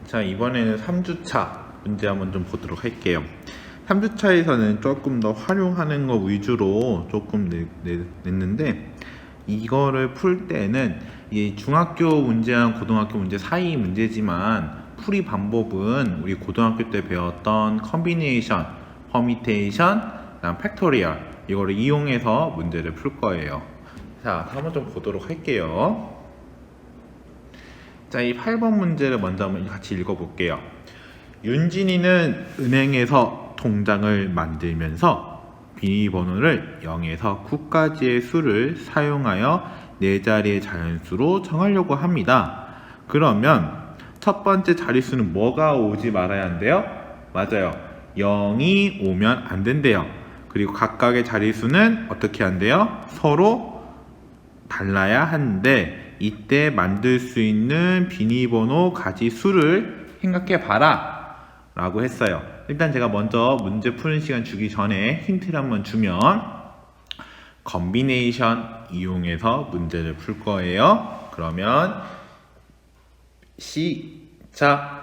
자, 이번에는 3주차 문제 한번 좀 보도록 할게요. 3주차에서는 조금 더 활용하는 거 위주로 조금 냈는데, 이거를 풀 때는 이 중학교 문제랑 고등학교 문제 사이 문제지만 풀이 방법은 우리 고등학교 때 배웠던 컨비네이션, 퍼미테이션, 그다음 팩토리얼 이거를 이용해서 문제를 풀 거예요. 자, 한번 좀 보도록 할게요. 자, 이 8번 문제를 먼저 한번 같이 읽어볼게요. 윤진이는 은행에서 통장을 만들면서 비밀번호를 0에서 9까지의 수를 사용하여 4자리의 자연수로 정하려고 합니다. 그러면 첫 번째 자릿수는 뭐가 오지 말아야 한대요? 맞아요. 0이 오면 안 된대요. 그리고 각각의 자릿수는 어떻게 한대요? 서로 달라야 하는데, 이때 만들 수 있는 비밀번호 가지수를 생각해 봐라 라고 했어요. 일단 제가 먼저 문제 푸는 시간 주기 전에 힌트를 한번 주면, 컨비네이션 이용해서 문제를 풀 거예요. 그러면 시작.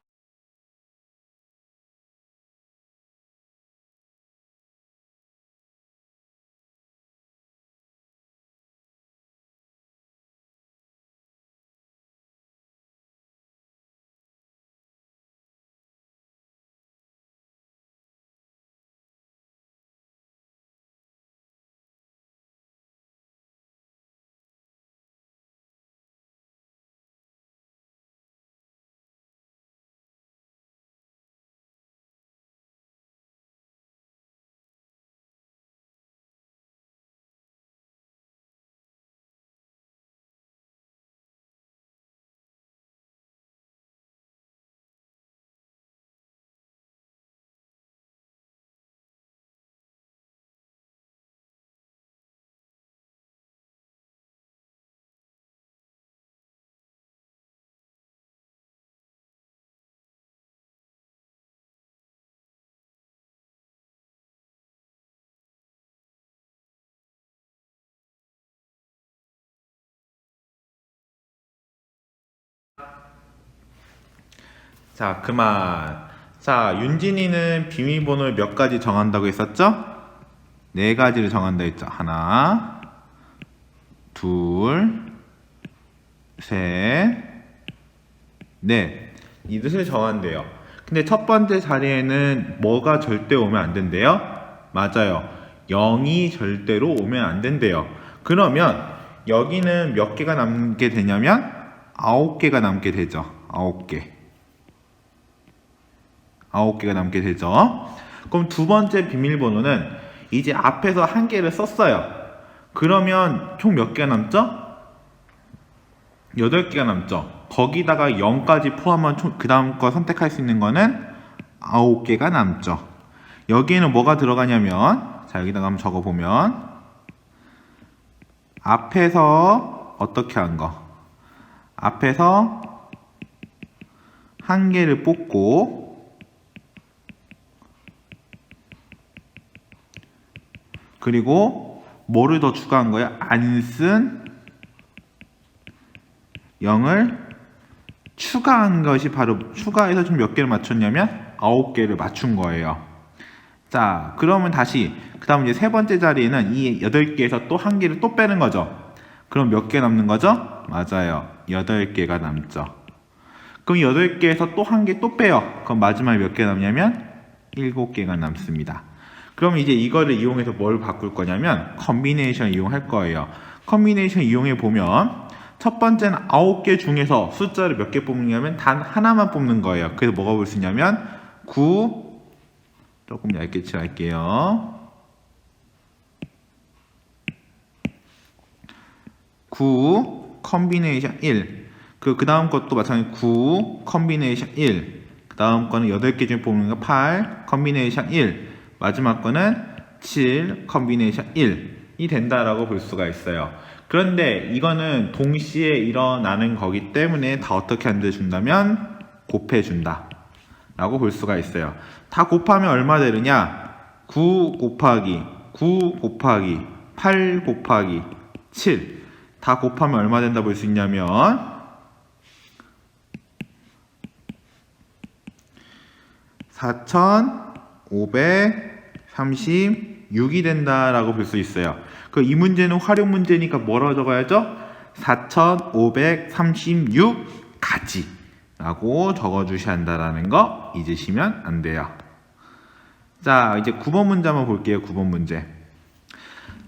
자, 그만. 자, 윤진이는 비밀번호를 몇 가지 정한다고 했었죠? 4가지를 정한다 했죠. 하나, 둘, 셋, 넷. 이것을 정한대요. 근데 첫 번째 자리에는 뭐가 절대 오면 안 된대요? 맞아요. 0이 절대로 오면 안 된대요. 그러면 여기는 몇 개가 남게 되냐면 9개가 남게 되죠. 9개. 9개가 남게 되죠. 그럼 두 번째 비밀번호는 이제 앞에서 1개를 썼어요. 그러면 총 몇 개가 남죠? 8개가 남죠. 거기다가 0까지 포함한 그 다음 거 선택할 수 있는 거는 9개가 남죠. 여기에는 뭐가 들어가냐면, 자, 여기다가 한번 적어보면, 앞에서 어떻게 한 거? 앞에서 1개를 뽑고, 그리고 뭐를 더 추가한 거야? 안 쓴 0을 추가한 것이 바로, 추가해서 좀 몇 개를 맞췄냐면 9개를 맞춘 거예요. 자, 그러면 다시 그 다음 이제 세 번째 자리에는 이 8개에서 또 1개를 또 빼는 거죠. 그럼 몇 개 남는 거죠? 맞아요. 8개가 남죠. 그럼 8개에서 또 1개 또 빼요. 그럼 마지막에 몇 개 남냐면 7개가 남습니다. 그럼 이제 이거를 이용해서 뭘 바꿀 거냐면 컨비네이션 이용할 거예요. 컨비네이션 이용해 보면 첫 번째는 9개 중에서 숫자를 몇 개 뽑느냐면 단 하나만 뽑는 거예요. 그래서 뭐가 볼 수 있냐면 9, 조금 얇게 칠할게요. 9 컨비네이션 1. 그 다음 것도 마찬가지로 9 컨비네이션 1. 그 다음 거는 8개 중에 뽑는 거 8 컨비네이션 1. 마지막 거는 7 컨비네이션 1이 된다라고 볼 수가 있어요. 그런데 이거는 동시에 일어나는 거기 때문에 다 어떻게 만들어준다면 곱해준다 라고 볼 수가 있어요. 다 곱하면 얼마 되느냐? 9 곱하기 9 곱하기 8 곱하기 7 다 곱하면 얼마 된다 볼 수 있냐면 4536이 된다라고 볼 수 있어요. 그 이 문제는 활용 문제니까 뭐라고 적어야죠? 4536가지 라고 적어주셔야 한다라는 거 잊으시면 안 돼요. 자, 이제 9번 문제 한번 볼게요. 9번 문제.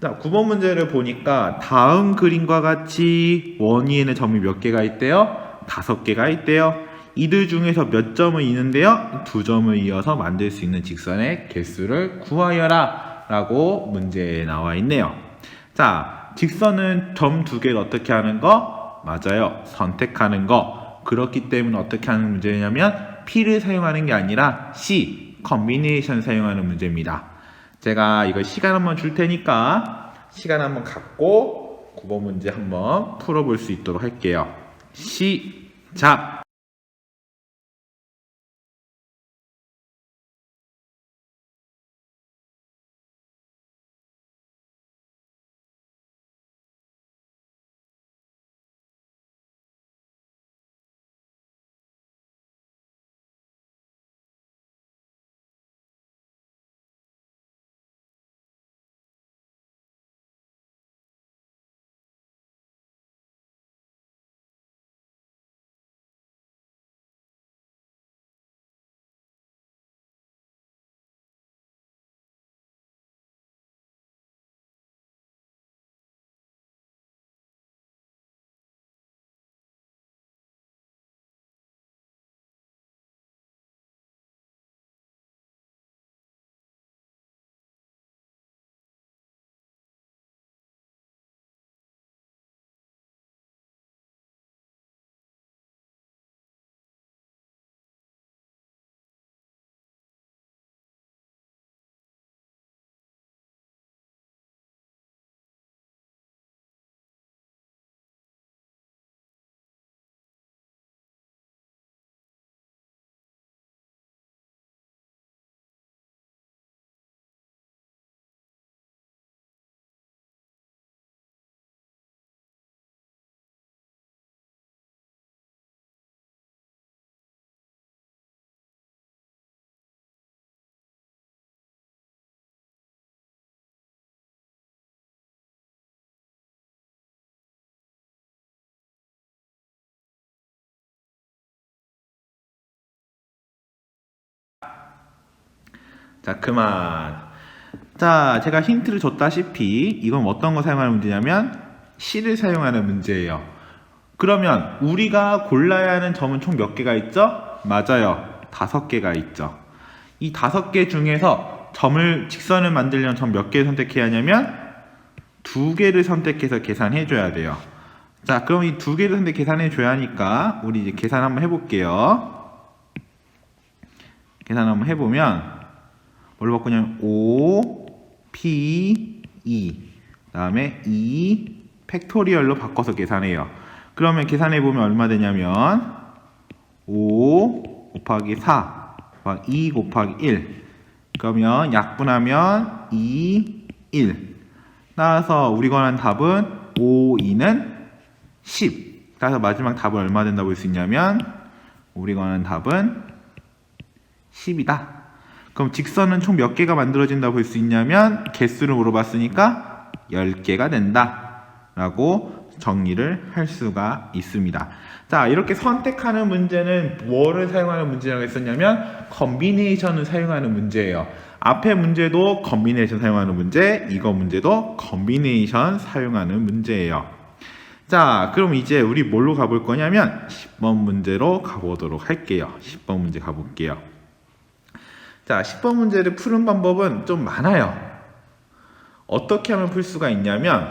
자, 9번 문제를 보니까 다음 그림과 같이 원위에는 점이 몇 개가 있대요? 5개가 있대요. 이들 중에서 몇 점을 이는데요? 2점을 이어서 만들 수 있는 직선의 개수를 구하여라 라고 문제에 나와 있네요. 자, 직선은 점 2개를 어떻게 하는 거? 맞아요. 선택하는 거. 그렇기 때문에 어떻게 하는 문제냐면 P를 사용하는 게 아니라 C, 컨비네이션 사용하는 문제입니다. 제가 이거 시간 한번 줄 테니까 시간 한번 갖고 9번 문제 한번 풀어볼 수 있도록 할게요. 시작! 자, 그만. 자, 제가 힌트를 줬다시피 이건 어떤 거 사용하는 문제냐면 C를 사용하는 문제예요. 그러면 우리가 골라야 하는 점은 총 몇 개가 있죠? 맞아요. 5개가 있죠. 이 5개 중에서 직선을 만들려면 점 몇 개를 선택해야 하냐면 2개를 선택해서 계산해 줘야 돼요. 자, 그럼 이 2개를 계산해 줘야 하니까 우리 이제 계산 한번 해볼게요. 계산 한번 해보면 뭘로 바꾸냐면 5, P, 2 다음에 2 팩토리얼로 바꿔서 계산해요. 그러면 계산해보면 얼마 되냐면 5 곱하기 4 곱하기 2 곱하기 1 그러면 약분하면 2, 1 따라서 우리 권한 답은 5, 2는 10 따라서 마지막 답은 얼마 된다고 볼 수 있냐면 우리 권한 답은 10이다. 그럼 직선은 총 몇 개가 만들어진다고 볼 수 있냐면 개수를 물어봤으니까 10개가 된다 라고 정리를 할 수가 있습니다. 자, 이렇게 선택하는 문제는 뭐를 사용하는 문제라고 했었냐면 컨비네이션을 사용하는 문제예요. 앞에 문제도 컨비네이션 사용하는 문제, 이거 문제도 컨비네이션 사용하는 문제예요. 자, 그럼 이제 우리 뭘로 가볼 거냐면 10번 문제로 가보도록 할게요. 10번 문제 가볼게요. 자, 10번 문제를 푸는 방법은 좀 많아요. 어떻게 하면 풀 수가 있냐면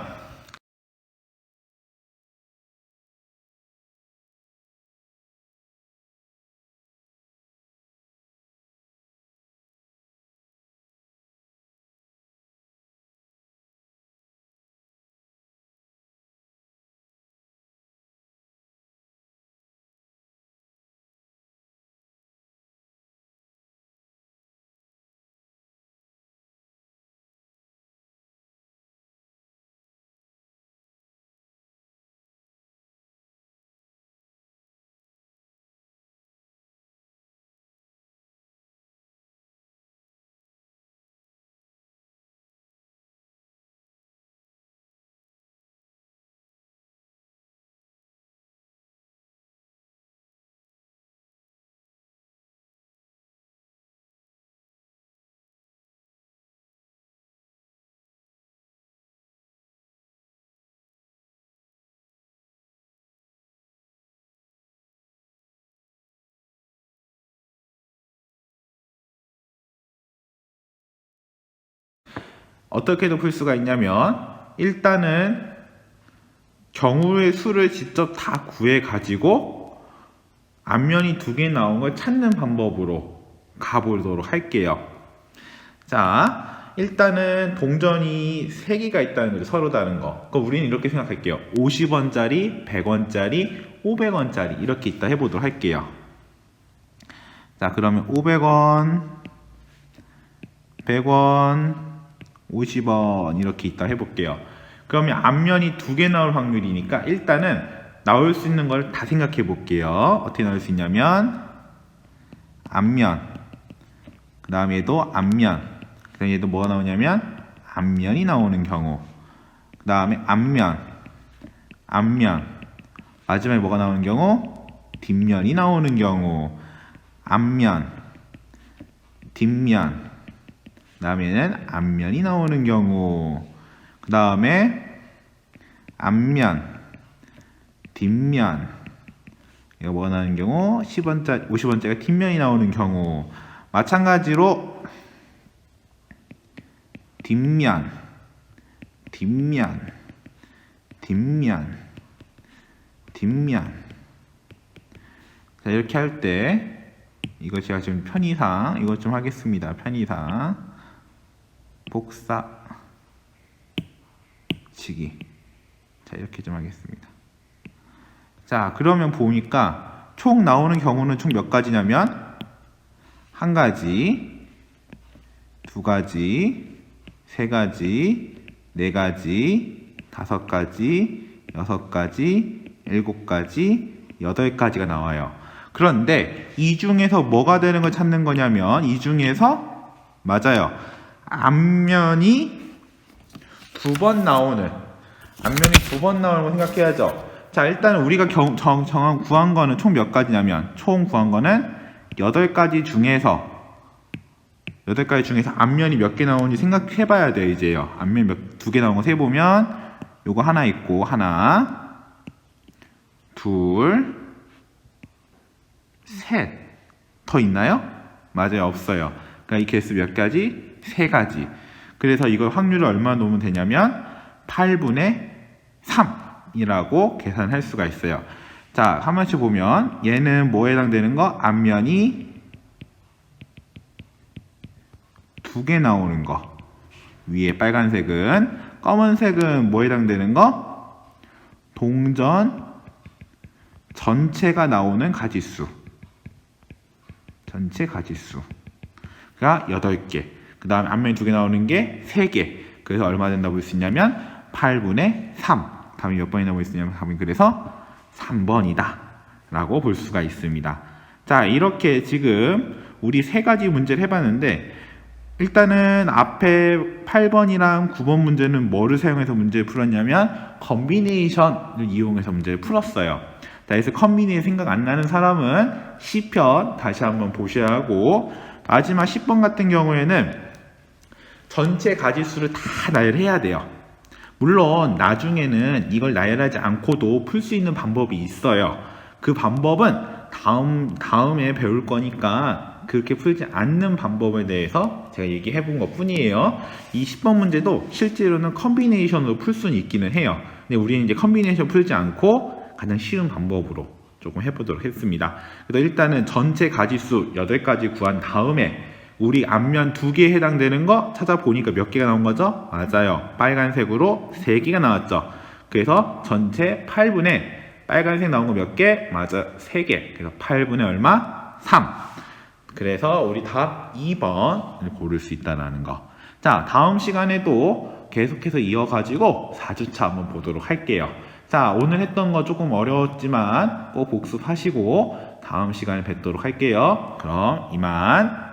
어떻게도 풀 수가 있냐면 일단은 경우의 수를 직접 다 구해 가지고 앞면이 2개 나온 걸 찾는 방법으로 가보도록 할게요. 자, 일단은 동전이 3개가 있다는 거죠. 서로 다른 거. 그럼 우리는 이렇게 생각할게요. 50원짜리, 100원짜리, 500원짜리 이렇게 있다 해보도록 할게요. 자, 그러면 500원, 100원, 50원 이렇게 있다 해볼게요. 그러면 앞면이 2개 나올 확률이니까 일단은 나올 수 있는 걸 다 생각해 볼게요. 어떻게 나올 수 있냐면 앞면, 그 다음에 얘도 앞면, 그 다음에 얘도 뭐가 나오냐면 앞면이 나오는 경우, 그 다음에 앞면, 마지막에 뭐가 나오는 경우? 뒷면이 나오는 경우, 앞면, 뒷면, 그 다음에는 앞면이 나오는 경우, 그 다음에 앞면, 뒷면, 이거 뭐가 나오는 경우? 10원짜리, 50원짜리가 뒷면이 나오는 경우, 마찬가지로 뒷면, 자, 이렇게 할 때 이거 제가 지금 편의상 이것 좀 하겠습니다. 편의상 복사 치기. 자, 이렇게 좀 하겠습니다. 자, 그러면 보니까 총 나오는 경우는 총 몇 가지냐면 1가지, 2가지, 3가지, 4가지, 5가지, 6가지, 7가지, 8가지가 나와요. 그런데 이 중에서 뭐가 되는 걸 찾는 거냐면 이 중에서 맞아요. 앞면이 2번 나오는 거 생각해야죠. 자, 일단 우리가 구한 거는 총 몇 가지냐면 총 구한 거는 8가지 중에서 앞면이 몇 개 나오는지 생각해 봐야 돼요. 이제요. 앞면 2개 나온 거 세보면 요거 하나 있고 하나, 둘, 셋. 더 있나요? 맞아요. 없어요. 그러니까 이 개수 몇 가지? 3가지. 그래서 이걸 확률을 얼마 놓으면 되냐면 8분의 3이라고 계산할 수가 있어요. 자, 한 번씩 보면 얘는 뭐에 해당되는 거? 앞면이 2개 나오는 거. 위에 빨간색은, 검은색은 뭐에 해당되는 거? 동전 전체가 나오는 가지수. 전체 가지수가 8개. 그 다음에 앞면이 2개 나오는 게 3개. 그래서 얼마 된다고 볼 수 있냐면 8분의 3. 답이 몇 번이나 볼 수 있냐면 답이 그래서 3번이다 라고 볼 수가 있습니다. 자, 이렇게 지금 우리 3가지 문제를 해봤는데 일단은 앞에 8번이랑 9번 문제는 뭐를 사용해서 문제를 풀었냐면 컨비네이션을 이용해서 문제를 풀었어요. 자, 그래서 컨비네이션 생각 안 나는 사람은 C편 다시 한번 보셔야 하고 마지막 10번 같은 경우에는 전체 가지수를 다 나열해야 돼요. 물론 나중에는 이걸 나열하지 않고도 풀 수 있는 방법이 있어요. 그 방법은 다음에 배울 거니까 그렇게 풀지 않는 방법에 대해서 제가 얘기해 본 것 뿐이에요. 이 10번 문제도 실제로는 컨비네이션으로 풀 수는 있기는 해요. 근데 우리는 이제 컨비네이션 풀지 않고 가장 쉬운 방법으로 조금 해보도록 했습니다. 그래서 일단은 전체 가지수 8가지 구한 다음에 우리 앞면 2개에 해당되는 거 찾아보니까 몇 개가 나온 거죠? 맞아요. 빨간색으로 3개가 나왔죠. 그래서 전체 8분의 빨간색 나온 거 몇 개? 맞아, 3개. 그래서 8분의 얼마? 3. 그래서 우리 답 2번을 고를 수 있다는 거. 자, 다음 시간에도 계속해서 이어가지고 4주차 한번 보도록 할게요. 자, 오늘 했던 거 조금 어려웠지만 꼭 복습하시고 다음 시간에 뵙도록 할게요. 그럼 이만.